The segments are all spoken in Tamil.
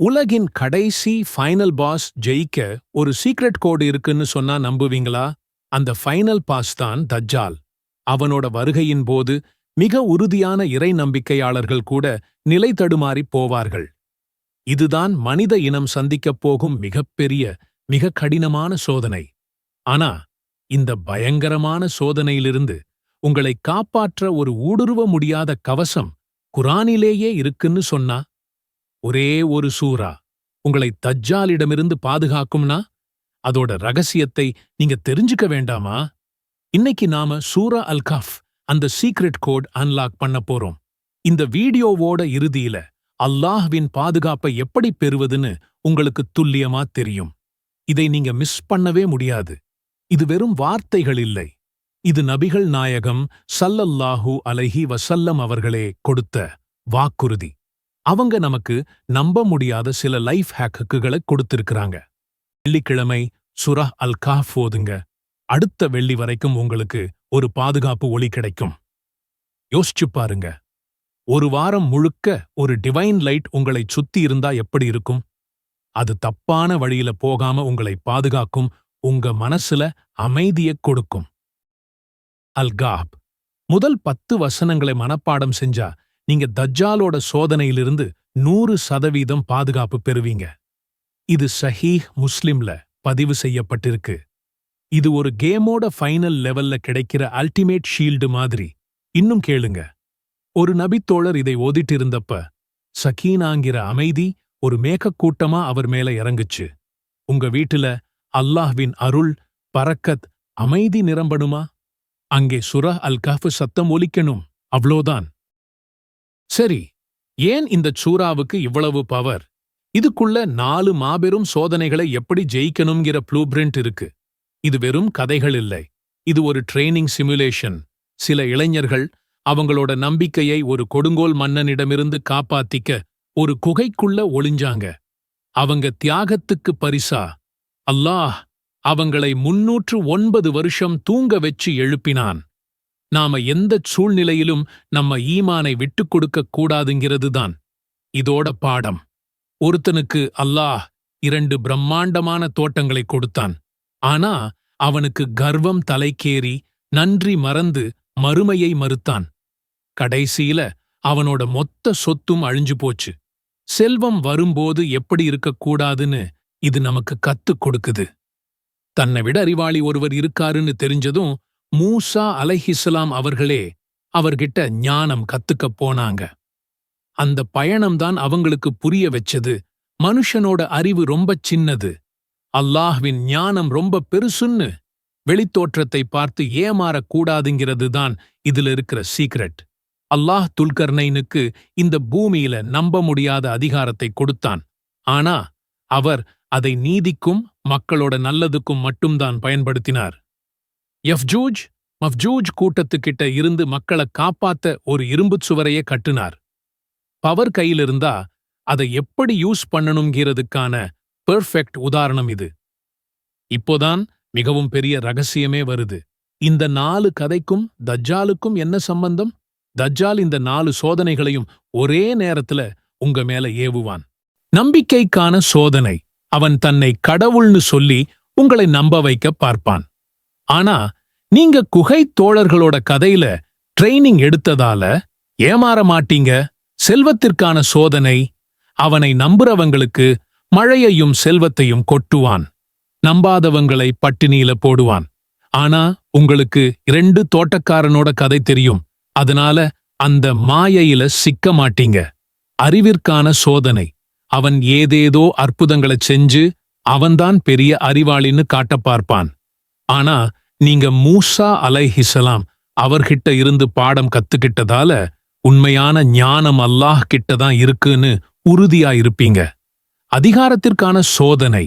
உலகின் கடைசி ஃபைனல் பாஸ் ஜெயிக்க ஒரு சீக்ரெட் கோடு இருக்குன்னு சொன்னா நம்புவீங்களா? அந்த ஃபைனல் பாஸ் தான் தஜ்ஜால். அவனோட வருகையின் போது மிக உறுதியான இறை நம்பிக்கையாளர்கள் கூட நிலை தடுமாறிப் போவார்கள். இதுதான் மனித இனம் சந்திக்கப் போகும் மிகப்பெரிய, மிக கடினமான சோதனை. ஆனா இந்த பயங்கரமான சோதனையிலிருந்து உங்களை காப்பாற்ற ஒரு ஊடுருவ முடியாத கவசம் குரானிலேயே இருக்குன்னு சொன்னா, ஒரே ஒரு சூரா உங்களை தஜ்ஜாலிடமிருந்து பாதுகாக்கும்னா, அதோட ரகசியத்தை நீங்க தெரிஞ்சுக்க வேண்டாமா? இன்னைக்கு நாம சூரா அல் கஃப், அந்த சீக்ரெட் கோட் அன்லாக் பண்ண போறோம். இந்த வீடியோவோட இறுதியில அல்லாஹ்வின் பாதுகாப்பை எப்படி பெறுவதுன்னு உங்களுக்கு துல்லியமா தெரியும். இதை நீங்க மிஸ் பண்ணவே முடியாது. இது வெறும் வார்த்தைகள் இல்லை. இது நபிகள் நாயகம் ஸல்லல்லாஹு அலைஹி வஸல்லம் அவர்களே கொடுத்த வாக்குறுதி. அவங்க நமக்கு நம்ப முடியாத சில லைஃப் ஹேக்குகளை கொடுத்திருக்கிறாங்க. வெள்ளிக்கிழமை சூரா அல் கஃப் ஓதுங்க. அடுத்த வெள்ளி வரைக்கும் உங்களுக்கு ஒரு பாதுகாப்பு ஒளி கிடைக்கும். யோசிச்சு பாருங்க, ஒரு வாரம் முழுக்க ஒரு டிவைன் லைட் உங்களை சுத்தி இருந்தா எப்படி இருக்கும்? அது தப்பான வழியில போகாம உங்களை பாதுகாக்கும், உங்க மனசுல அமைதியைக் கொடுக்கும். அல் கஃப் முதல் 10 வசனங்களை மனப்பாடம் செஞ்சா நீங்க தஜ்ஜாலோட சோதனையிலிருந்து 100% பாதுகாப்பு பெறுவீங்க. இது ஸஹீஹ் முஸ்லிம்ல பதிவு செய்யப்பட்டிருக்கு. இது ஒரு கேமோட ஃபைனல் லெவல்ல கிடைக்கிற அல்டிமேட் ஷீல்டு மாதிரி. இன்னும் கேளுங்க. ஒரு நபித்தோழர் இதை ஓதிட்டு இருந்தப்ப சகீனாங்கிற அமைதி ஒரு மேகக்கூட்டமா அவர் மேல இறங்குச்சு. உங்க வீட்டுல அல்லாஹ்வின் அருள், பரக்கத், அமைதி நிரம்பணுமா? அங்கே சூரா அல் கஃப் சத்தம் ஒலிக்கணும். அவ்ளோதான். சரி, ஏன் இந்த சூறாவுக்கு இவ்வளவு பவர்? இதுக்குள்ள 4 மாபெரும் சோதனைகளை எப்படி ஜெயிக்கணும்ங்கிற ப்ளூ பிரிண்ட் இருக்கு. இது வெறும் கதைகள் இல்லை. இது ஒரு ட்ரெய்னிங் சிமுலேஷன். சில இளைஞர்கள் அவங்களோட நம்பிக்கையை ஒரு கொடுங்கோல் மன்னனிடமிருந்து காப்பாத்திக்க ஒரு குகைக்குள்ள ஒளிஞ்சாங்க. அவங்க தியாகத்துக்கு பரிசா அல்லாஹ் அவங்களை 309 வருஷம் தூங்க வச்சு எழுப்பினான். நாம எந்தச் சூழ்நிலையிலும் நம்ம ஈமானை விட்டுக் கொடுக்கக் கூடாதுங்கிறதுதான் இதோட பாடம். ஒருத்தனுக்கு அல்லாஹ் 2 பிரம்மாண்டமான தோட்டங்களை கொடுத்தான். ஆனா அவனுக்கு கர்வம் தலைக்கேறி நன்றி மறந்து மறுமையை மறுத்தான். கடைசியில அவனோட மொத்த சொத்தும் அழிஞ்சு போச்சு. செல்வம் வரும்போது எப்படி இருக்கக்கூடாதுன்னு இது நமக்கு கத்துக் கொடுக்குது. தன்னை விட அறிவாளி ஒருவர் இருக்காருன்னு தெரிஞ்சதும் மூசா அலைஹிஸ்ஸலாம் அவர்களே அவர்கிட்ட ஞானம் கத்துக்கப் போனாங்க. அந்த பயணம்தான் அவங்களுக்கு புரிய வச்சது, மனுஷனோட அறிவு ரொம்பச் சின்னது, அல்லாஹ்வின் ஞானம் ரொம்ப பெருசுன்னு. வெளித்தோற்றத்தை பார்த்து ஏமாறக்கூடாதுங்கிறது தான் இதுல இருக்கிற சீக்ரெட். அல்லாஹ் துல்கர்னைனுக்கு இந்த பூமியில நம்ப முடியாத அதிகாரத்தை கொடுத்தான். ஆனா அவர் அதை நீதிக்கும் மக்களோட நல்லதுக்கும் மட்டும்தான் பயன்படுத்தினார். யஃஜூஜ் மஃஜூஜ் கூட்டத்துக்கிட்ட இருந்து மக்களை காப்பாத்த ஒரு இரும்புச் சுவரையே கட்டுனார். பவர் கையிலிருந்தா அதை எப்படி யூஸ் பண்ணணுங்கிறதுக்கான பெர்ஃபெக்ட் உதாரணம் இது. இப்போதான் மிகவும் பெரிய ரகசியமே வருது. இந்த 4 கதைக்கும் தஜ்ஜாலுக்கும் என்ன சம்பந்தம்? தஜ்ஜால் இந்த 4 சோதனைகளையும் ஒரே நேரத்துல உங்க மேல ஏவுவான். நம்பிக்கைக்கான சோதனை. அவன் தன்னை கடவுள்னு சொல்லி உங்களை நம்ப வைக்க பார்ப்பான். ஆனா நீங்க குகை தோழர்களோட கதையில ட்ரெய்னிங் எடுத்ததால ஏமாற மாட்டீங்க. செல்வத்திற்கான சோதனை. அவனை நம்புறவங்களுக்கு மழையையும் செல்வத்தையும் கொட்டுவான். நம்பாதவங்களை பட்டினியில போடுவான். ஆனா உங்களுக்கு 2 தோட்டக்காரனோட கதை தெரியும். அதனால அந்த மாயையில சிக்க மாட்டீங்க. அறிவிற்கான சோதனை. அவன் ஏதேதோ அற்புதங்களைச் செஞ்சு அவன்தான் பெரிய அறிவாளின்னு காட்ட பார்ப்பான். ஆனா நீங்க மூசா அலைஹிஸ்ஸலாம் அவர்கிட்ட இருந்து பாடம் கத்துக்கிட்டதால உண்மையான ஞானம் அல்லாஹ் கிட்டதான் இருக்குன்னு உறுதியா இருப்பீங்க. அதிகாரத்திற்கான சோதனை.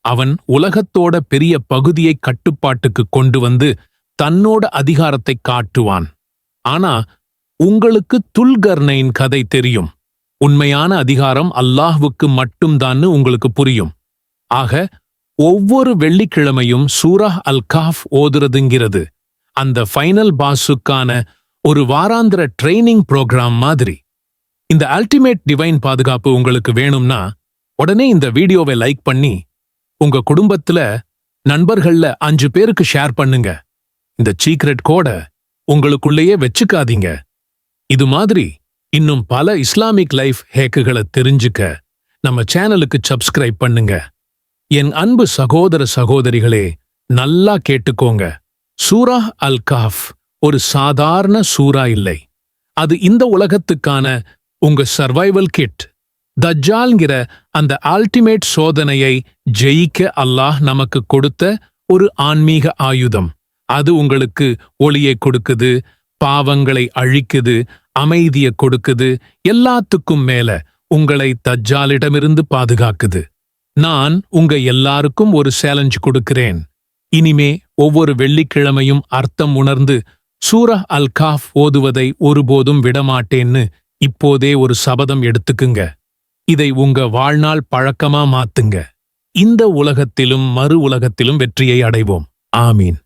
அவன் உலகத்தோட பெரிய பகுதியை கட்டுப்பாட்டுக்கு கொண்டு வந்து தன்னோட அதிகாரத்தை காட்டுவான். ஆனா உங்களுக்கு துல்கர்னைன் கதை தெரியும். உண்மையான அதிகாரம் அல்லாஹ்வுக்கு மட்டும்தான்னு உங்களுக்கு புரியும். ஆக ஒவ்வொரு வெள்ளிக்கிழமையும் சூரா அல் கஃப் ஓதுறதுங்கிறது அந்த ஃபைனல் பாஸுக்கான ஒரு வாராந்திர ட்ரெய்னிங் புரோகிராம் மாதிரி. இந்த அல்டிமேட் டிவைன் பாதுகாப்பு உங்களுக்கு வேணும்னா உடனே இந்த வீடியோவை லைக் பண்ணி உங்க குடும்பத்துல நண்பர்கள்ல 5 பேருக்கு ஷேர் பண்ணுங்க. இந்த சீக்ரெட் கோட உங்களுக்குள்ளேயே வச்சுக்காதீங்க. இது மாதிரி இன்னும் பல இஸ்லாமிக் லைஃப் ஹேக்குகளை தெரிஞ்சுக்க நம்ம சேனலுக்கு சப்ஸ்கிரைப் பண்ணுங்க. என் அன்பு சகோதர சகோதரிகளே, நல்லா கேட்டுக்கோங்க. சூரா அல் கஹ்ஃப் ஒரு சாதாரண சூரா இல்லை. அது இந்த உலகத்துக்கான உங்க சர்வைவல் கிட். தஜ்ஜால்ங்கிற அந்த அல்டிமேட் சோதனையை ஜெயிக்க அல்லாஹ் நமக்கு கொடுத்த ஒரு ஆன்மீக ஆயுதம். அது உங்களுக்கு ஒளியை கொடுக்குது, பாவங்களை அழிக்குது, அமைதியை கொடுக்குது, எல்லாத்துக்கும் மேல உங்களை தஜ்ஜாலிடமிருந்து பாதுகாக்குது. நான் உங்க எல்லாருக்கும் ஒரு சேலஞ்ச் கொடுக்கிறேன். இனிமே ஒவ்வொரு வெள்ளிக்கிழமையும் அர்த்தம் உணர்ந்து சூரா அல் கஹ்ஃப் ஓதுவதை ஒருபோதும் விடமாட்டேன்னு இப்போதே ஒரு சபதம் எடுத்துக்குங்க. இதை உங்க வாழ்நாள் பழக்கமா மாத்துங்க. இந்த உலகத்திலும் மறு உலகத்திலும் வெற்றியை அடைவோம். ஆமீன்.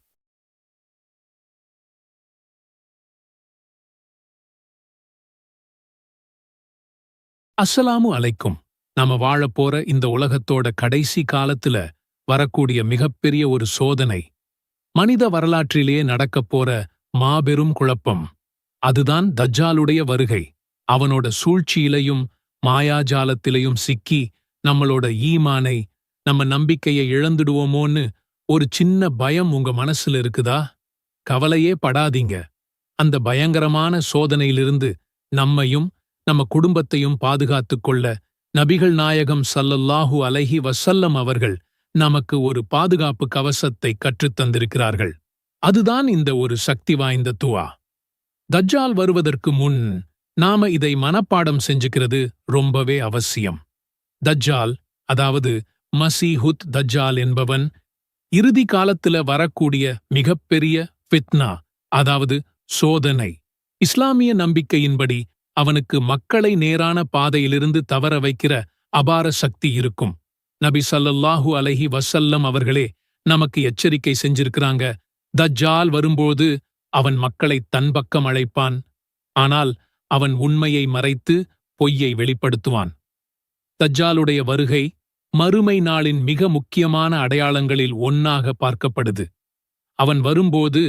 அஸ்ஸலாமு அலைக்கும். நாம வாழப்போற இந்த உலகத்தோட கடைசி காலத்துல வரக்கூடிய மிகப்பெரிய ஒரு சோதனை, மனித வரலாற்றிலேயே நடக்கப்போற மாபெரும் குழப்பம். அதுதான் தஜ்ஜாலுடைய வருகை. அவனோட சூழ்ச்சியிலையும் மாயாஜாலத்திலையும் சிக்கி நம்மளோட ஈமானை, நம்ம நம்பிக்கையை இழந்துடுவோமோன்னு ஒரு சின்ன பயம் உங்க மனசுல இருக்குதா? கவலையே படாதீங்க. அந்த பயங்கரமான சோதனையிலிருந்து நம்மையும் நம்ம குடும்பத்தையும் பாதுகாத்துக் கொள்ள நபிகள் நாயகம் ஸல்லல்லாஹு அலைஹி வஸல்லம் அவர்கள் நமக்கு ஒரு பாதுகாப்பு கவசத்தை கற்றுத் தந்திருக்கிறார்கள். அதுதான் இந்த ஒரு சக்தி வாய்ந்த துஆ. தஜ்ஜால் வருவதற்கு முன் நாம இதை மனப்பாடம் செஞ்சுக்கிறது ரொம்பவே அவசியம். தஜ்ஜால், அதாவது மசீஹுத் தஜ்ஜால் என்பவன் இறுதி காலத்துல வரக்கூடிய மிகப்பெரிய ஃபித்னா, அதாவது சோதனை. இஸ்லாமிய நம்பிக்கையின்படி அவனுக்கு மக்களை நேரான பாதையிலிருந்து தவற வைக்கிற அபார சக்தி இருக்கும். நபி ஸல்லல்லாஹு அலைஹி வஸல்லம் அவர்களே நமக்கு எச்சரிக்கை செஞ்சிருக்கிறாங்க. தஜ்ஜால் வரும்போது அவன் மக்களை தன் பக்கம் அழைப்பான். ஆனால் அவன் உண்மையை மறைத்து பொய்யை வெளிப்படுத்துவான். தஜ்ஜாலுடைய வருகை மறுமை நாளின் மிக முக்கியமான அடையாளங்களில் ஒன்னாக பார்க்கப்படுது. அவன் வரும்போது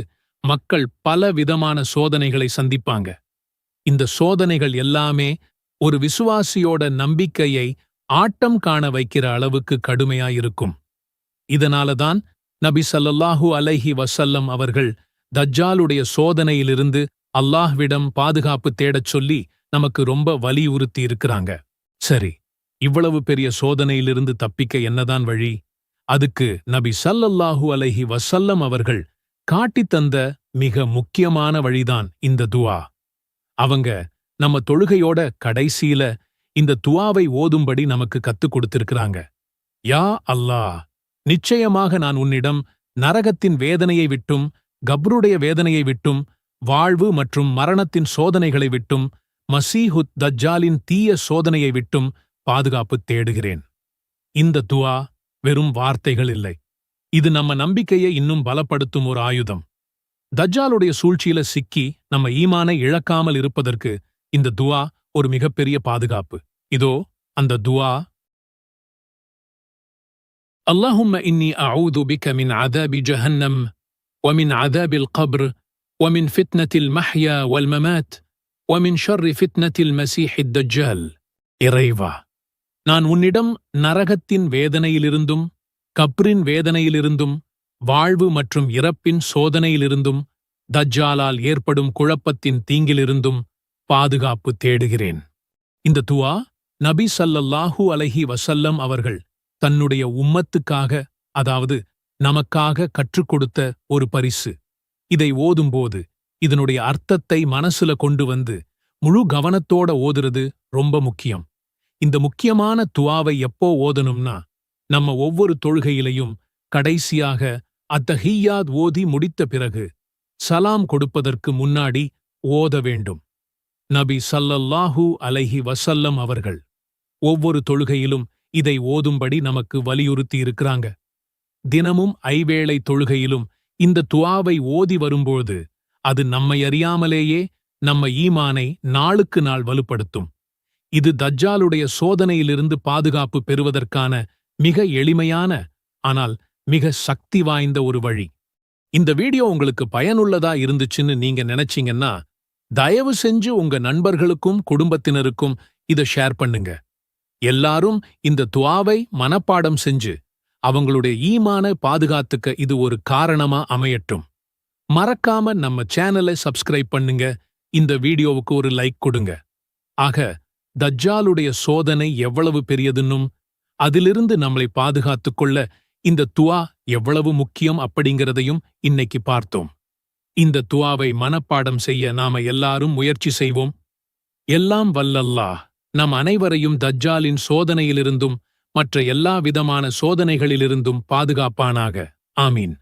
மக்கள் பல விதமான சோதனைகளை சந்திப்பாங்க. இந்த சோதனைகள் எல்லாமே ஒரு விசுவாசியோட நம்பிக்கையை ஆட்டம் காண வைக்கிற அளவுக்கு கடுமையாயிருக்கும். இதனாலதான் நபி ஸல்லல்லாஹு அலைஹி வஸல்லம் அவர்கள் தஜ்ஜாலுடைய சோதனையிலிருந்து அல்லாஹ்விடம் பாதுகாப்பு தேடச் சொல்லி நமக்கு ரொம்ப வலியுறுத்தி இருக்கிறாங்க. சரி, இவ்வளவு பெரிய சோதனையிலிருந்து தப்பிக்க என்னதான் வழி? அதுக்கு நபி ஸல்லல்லாஹு அலைஹி வஸல்லம் அவர்கள் காட்டித் தந்த மிக முக்கியமான வழிதான் இந்த துஆ. அவங்க நம்ம தொழுகையோட கடைசியில இந்த துஆவை ஓதும்படி நமக்கு கத்துக் கொடுத்திருக்கிறாங்க. யா அல்லாஹ், நிச்சயமாக நான் உன்னிடம் நரகத்தின் வேதனையை விட்டும், கப்ருடைய வேதனையை விட்டும், வாழ்வு மற்றும் மரணத்தின் சோதனைகளை விட்டும், மசீஹுத் தஜ்ஜாலின் தீய சோதனையை விட்டும் பாதுகாப்பு தேடுகிறேன். இந்த துஆ வெறும் வார்த்தைகள் இல்லை. இது நம்ம நம்பிக்கையை இன்னும் பலப்படுத்தும் ஒரு ஆயுதம். தஜ்ஜாலுடைய சூழ்ச்சியில சிக்கி நம்ம ஈமானை இழக்காமல் இருப்பதற்கு இந்த துஆ ஒரு மிகப்பெரிய பாதுகாப்பு. இதோ அந்த துஆ. அல்லாஹும்ம இன்னி அஊது பிக மின் அதாபி ஜஹன்னம் ومن عذاب القبر ومن فتنة المحيا والممات ومن شر فتنة المسيح الدجال. இறைவா, நான் உன்னிடம் நரகத்தின் வேதனையிலிருந்தும், கப்ரின் வேதனையிலிருந்தும், வாழ்வு மற்றும் இறப்பின் சோதனையிலிருந்தும், தஜ்ஜாலால் ஏற்படும் குழப்பத்தின் தீங்கிலிருந்தும் பாதுகாப்பு தேடுகிறேன். இந்த துஆ நபி ஸல்லல்லாஹு அலைஹி வஸல்லம் அவர்கள் தன்னுடைய உம்மத்துக்காக, அதாவது நமக்காக கற்றுக் கொடுத்த ஒரு பரிசு. இதை ஓதும்போது இதனுடைய அர்த்தத்தை மனசுல கொண்டு வந்து முழு கவனத்தோட ஓதுறது ரொம்ப முக்கியம். இந்த முக்கியமான துஆவை எப்போ ஓதணும்னா, நம்ம ஒவ்வொரு தொழுகையிலையும் கடைசியாக அத்தஹிய்யாத் ஓதி முடித்த பிறகு சலாம் கொடுப்பதற்கு முன்னாடி ஓத வேண்டும். நபி ஸல்லல்லாஹு அலைஹி வஸல்லம் அவர்கள் ஒவ்வொரு தொழுகையிலும் இதை ஓதும்படி நமக்கு வலியுறுத்தி இருக்கிறாங்க. தினமும் ஐவேளை தொழுகையிலும் இந்த துஆவை ஓதி வரும்போது அது நம்மை அறியாமலேயே நம்ம ஈமானை நாளுக்கு நாள் வலுப்படுத்தும். இது தஜ்ஜாலுடைய சோதனையிலிருந்து பாதுகாப்பு பெறுவதற்கான மிக எளிமையான ஆனால் மிக சக்தி வாய்ந்த ஒரு வழி. இந்த வீடியோ உங்களுக்கு பயனுள்ளதா இருந்துச்சுன்னு நீங்க நினைச்சீங்கன்னா தயவு செஞ்சு உங்க நண்பர்களுக்கும் குடும்பத்தினருக்கும் இதை ஷேர் பண்ணுங்க. எல்லாரும் இந்த துஆவை மனப்பாடம் செஞ்சு அவங்களுடைய ஈமான பாதுகாத்துக்க இது ஒரு காரணமா அமையட்டும். மறக்காம நம்ம சேனலை சப்ஸ்கிரைப் பண்ணுங்க. இந்த வீடியோவுக்கு ஒரு லைக் கொடுங்க. ஆக தஜ்ஜாலுடைய சோதனை எவ்வளவு பெரியதுன்னும் அதிலிருந்து நம்மளை பாதுகாத்துக் கொள்ள இந்த துஆ எவ்வளவு முக்கியம் அப்படிங்கிறதையும் இன்னைக்கு பார்த்தோம். இந்த துஆவை மனப்பாடம் செய்ய நாம எல்லாரும் முயற்சி செய்வோம். எல்லாம் வல்ல அல்லாஹ் நம் அனைவரையும் தஜ்ஜாலின் சோதனையிலிருந்தும் மற்ற எல்லா விதமான சோதனைகளிலிருந்தும் பாதுகாப்பானாக. ஆமீன்.